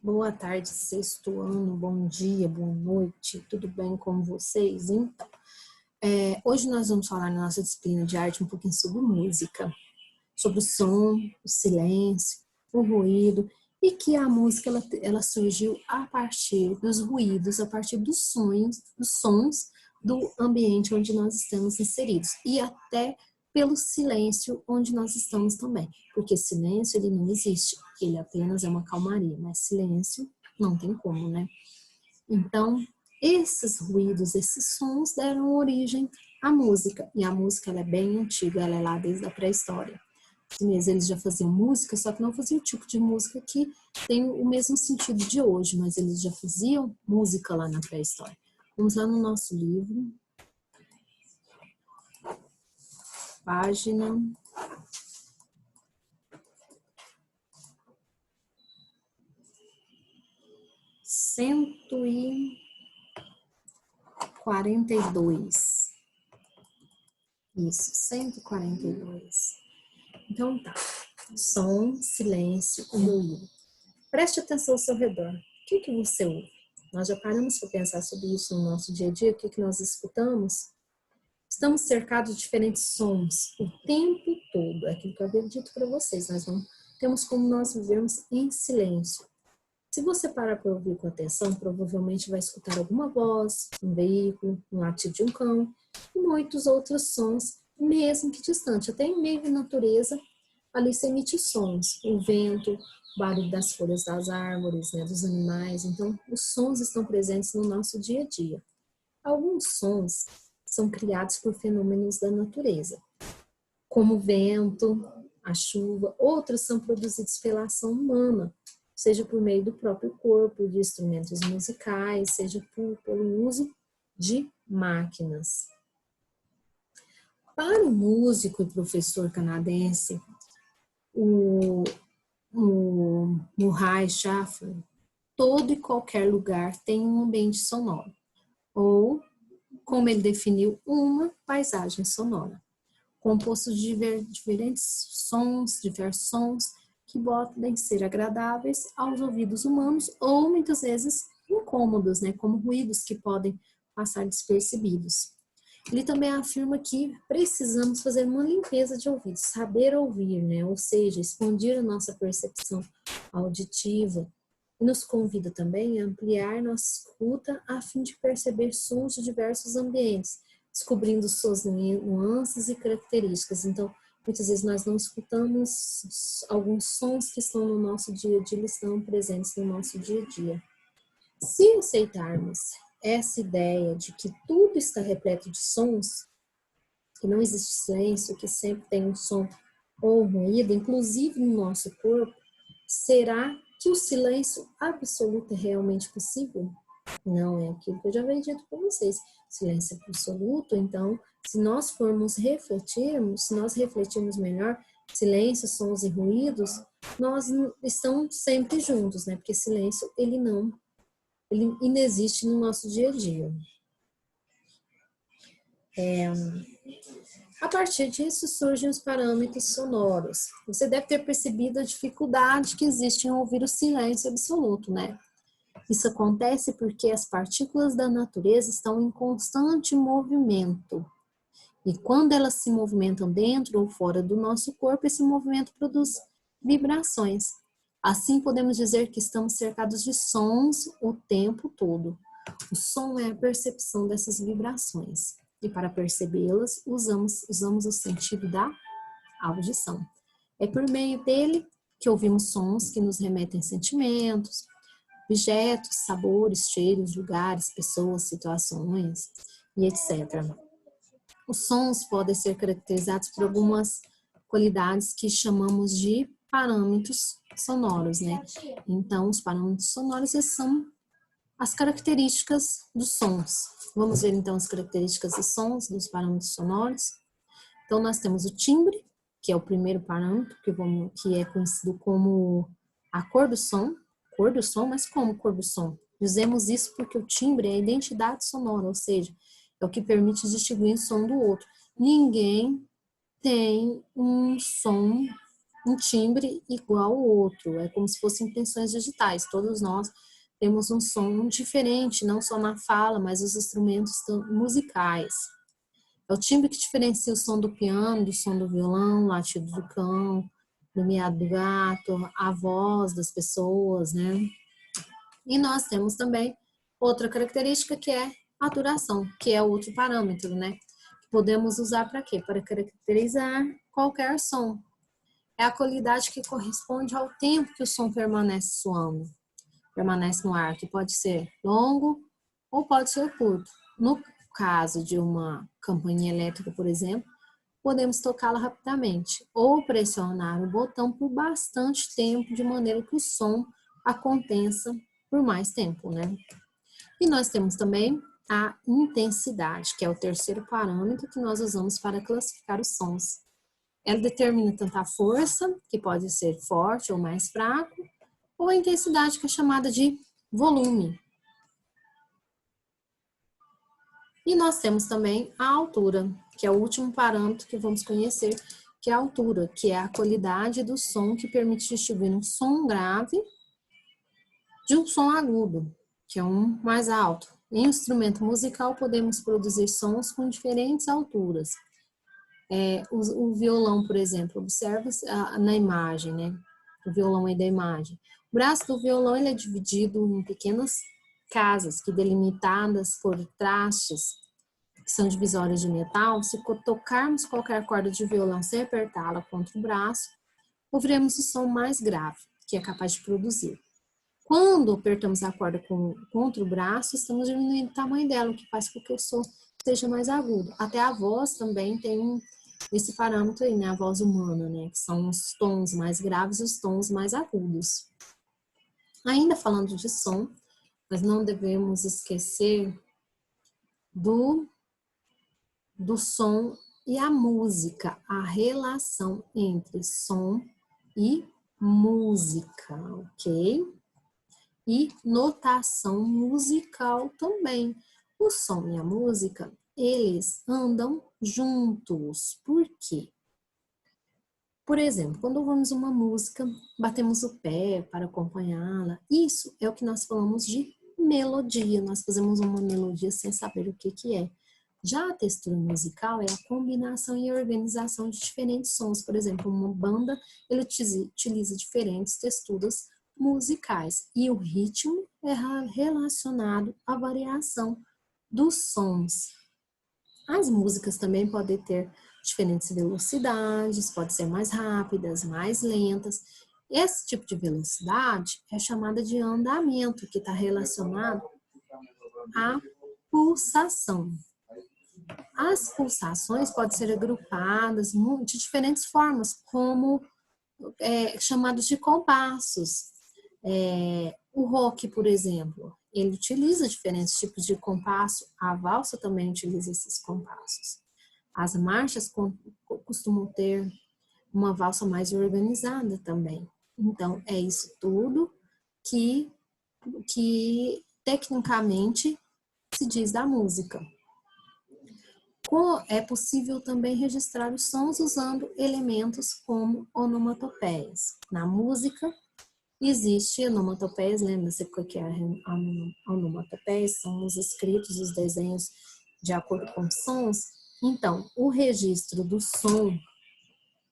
Boa tarde, sexto ano, bom dia, boa noite, tudo bem com vocês? Então, hoje nós vamos falar na nossa disciplina de arte um pouquinho sobre música, sobre o som, o silêncio, o ruído, e que a música ela surgiu a partir dos ruídos, a partir dos sons do ambiente onde nós estamos inseridos, e até pelo silêncio onde nós estamos também, porque silêncio ele não existe, ele apenas é uma calmaria, mas silêncio não tem como, né? Então, esses ruídos, esses sons deram origem à música, e a música ela é bem antiga, ela é lá desde a pré-história. Eles já faziam música, só que não faziam o tipo de música que tem o mesmo sentido de hoje, mas eles já faziam música lá na pré-história. Vamos lá no nosso livro, página 142. Isso, 142. Então tá. Som, silêncio e ruído. Preste atenção ao seu redor. O que você ouve? Nós já paramos para pensar sobre isso no nosso dia a dia? O que nós escutamos? Estamos cercados de diferentes sons o tempo todo. É aquilo que eu havia dito para vocês. Nós não temos como nós vivermos em silêncio. Se você parar para ouvir com atenção, provavelmente vai escutar alguma voz, um veículo, um latido de um cão e muitos outros sons, mesmo que distante. Até em meio à natureza, ali se emite sons, o vento, o barulho das folhas das árvores, né, dos animais. Então, os sons estão presentes no nosso dia a dia. Alguns sons são criados por fenômenos da natureza, como o vento, a chuva. Outros são produzidos pela ação humana, seja por meio do próprio corpo, de instrumentos musicais, seja pelo uso de máquinas. Para o músico e professor canadense, o Murray Schafer, todo e qualquer lugar tem um ambiente sonoro, ou, como ele definiu, uma paisagem sonora, composto de diversos sons que podem ser agradáveis aos ouvidos humanos ou muitas vezes incômodos, né, como ruídos que podem passar despercebidos. Ele também afirma que precisamos fazer uma limpeza de ouvidos, saber ouvir, né, ou seja, expandir a nossa percepção auditiva, e nos convida também a ampliar nossa escuta a fim de perceber sons de diversos ambientes, descobrindo suas nuances e características. Então, muitas vezes nós não escutamos alguns sons que estão no nosso dia a dia, eles estão presentes no nosso dia a dia. Se aceitarmos essa ideia de que tudo está repleto de sons, que não existe silêncio, que sempre tem um som ou ruído, inclusive no nosso corpo, será que o silêncio absoluto é realmente possível? Não é aquilo que eu já havia dito para vocês. Silêncio absoluto, então, se nós formos refletirmos, se nós refletirmos melhor, silêncio, sons e ruídos, nós estão sempre juntos, né? Porque silêncio, ele inexiste no nosso dia a dia. A partir disso surgem os parâmetros sonoros. Você deve ter percebido a dificuldade que existe em ouvir o silêncio absoluto, né? Isso acontece porque as partículas da natureza estão em constante movimento. E quando elas se movimentam dentro ou fora do nosso corpo, esse movimento produz vibrações. Assim, podemos dizer que estamos cercados de sons o tempo todo. O som é a percepção dessas vibrações. E para percebê-las, usamos o sentido da audição. É por meio dele que ouvimos sons que nos remetem sentimentos, objetos, sabores, cheiros, lugares, pessoas, situações e etc. Os sons podem ser caracterizados por algumas qualidades que chamamos de parâmetros sonoros, né? Então, os parâmetros sonoros são as características dos sons. Vamos ver então as características dos sons, dos parâmetros sonoros. Então, nós temos o timbre, que é o primeiro parâmetro, que é conhecido como a cor do som, mas como cor do som? Dizemos isso porque o timbre é a identidade sonora, ou seja, é o que permite distinguir um som do outro. Ninguém tem um som um timbre igual ao outro, é como se fossem impressões digitais. Todos nós temos um som diferente, não só na fala, mas os instrumentos musicais. É o timbre que diferencia o som do piano, do som do violão, o latido do cão, do miado do gato, a voz das pessoas, né? E nós temos também outra característica que é a duração, que é outro parâmetro, né? Que podemos usar para quê? Para caracterizar qualquer som. É a qualidade que corresponde ao tempo que o som permanece soando, permanece no ar, que pode ser longo ou pode ser curto. No caso de uma campainha elétrica, por exemplo, podemos tocá-la rapidamente ou pressionar o botão por bastante tempo, de maneira que o som aconteça por mais tempo, né? E nós temos também a intensidade, que é o terceiro parâmetro que nós usamos para classificar os sons. Ela determina tanto a força, que pode ser forte ou mais fraco, ou a intensidade, que é chamada de volume. E nós temos também a altura, que é o último parâmetro que vamos conhecer, que é a altura, que é a qualidade do som que permite distinguir um som grave de um som agudo, que é um mais alto. Em um instrumento musical, podemos produzir sons com diferentes alturas. O violão, por exemplo, observa na imagem, né? O violão aí da imagem. O braço do violão ele é dividido em pequenas casas, que delimitadas por trastes, que são divisórias de metal. Se tocarmos qualquer corda de violão sem apertá-la contra o braço, ouviremos o som mais grave, que é capaz de produzir. Quando apertamos a corda contra o braço, estamos diminuindo o tamanho dela, o que faz com que o som seja mais agudo. Até a voz também tem esse parâmetro aí, né? A voz humana, né? Que são os tons mais graves e os tons mais agudos. Ainda falando de som, nós não devemos esquecer do som e a música, a relação entre som e música, ok? E notação musical também. O som e a música, eles andam juntos. Por quê? Por exemplo, quando ouvimos uma música, batemos o pé para acompanhá-la. Isso é o que nós falamos de melodia. Nós fazemos uma melodia sem saber o que é. Já a textura musical é a combinação e organização de diferentes sons. Por exemplo, uma banda ele utiliza diferentes texturas musicais e o ritmo é relacionado à variação dos sons. As músicas também podem ter diferentes velocidades, podem ser mais rápidas, mais lentas. Esse tipo de velocidade é chamada de andamento, que está relacionado à pulsação. As pulsações podem ser agrupadas de diferentes formas, como chamados de compassos. O rock, por exemplo, ele utiliza diferentes tipos de compasso, a valsa também utiliza esses compassos. As marchas costumam ter uma valsa mais organizada também. Então, é isso tudo que tecnicamente se diz da música. É possível também registrar os sons usando elementos como onomatopeias. Na música, existe onomatopeias, lembra-se o que é onomatopeias? São os escritos, os desenhos de acordo com sons. Então, o registro do som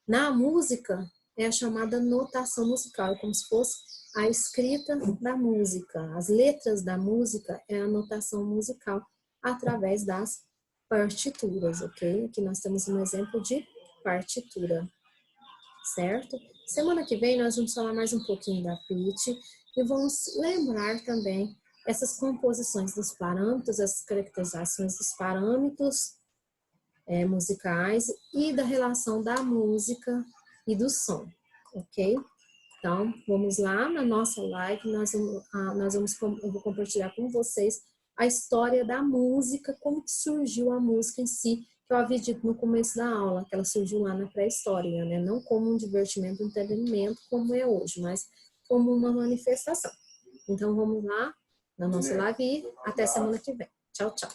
na música é a chamada notação musical, é como se fosse a escrita da música. As letras da música é a notação musical através das partituras, ok? Aqui nós temos um exemplo de partitura, certo? Semana que vem nós vamos falar mais um pouquinho da pitch e vamos lembrar também essas composições dos parâmetros, as caracterizações dos parâmetros musicais e da relação da música e do som, ok? Então, vamos lá na nossa live, eu vou compartilhar com vocês a história da música, como que surgiu a música em si, que eu havia dito no começo da aula, que ela surgiu lá na pré-história, né? Não como um divertimento, um entretenimento, como é hoje, mas como uma manifestação. Então, vamos lá na nossa live e até semana que vem. Tchau, tchau.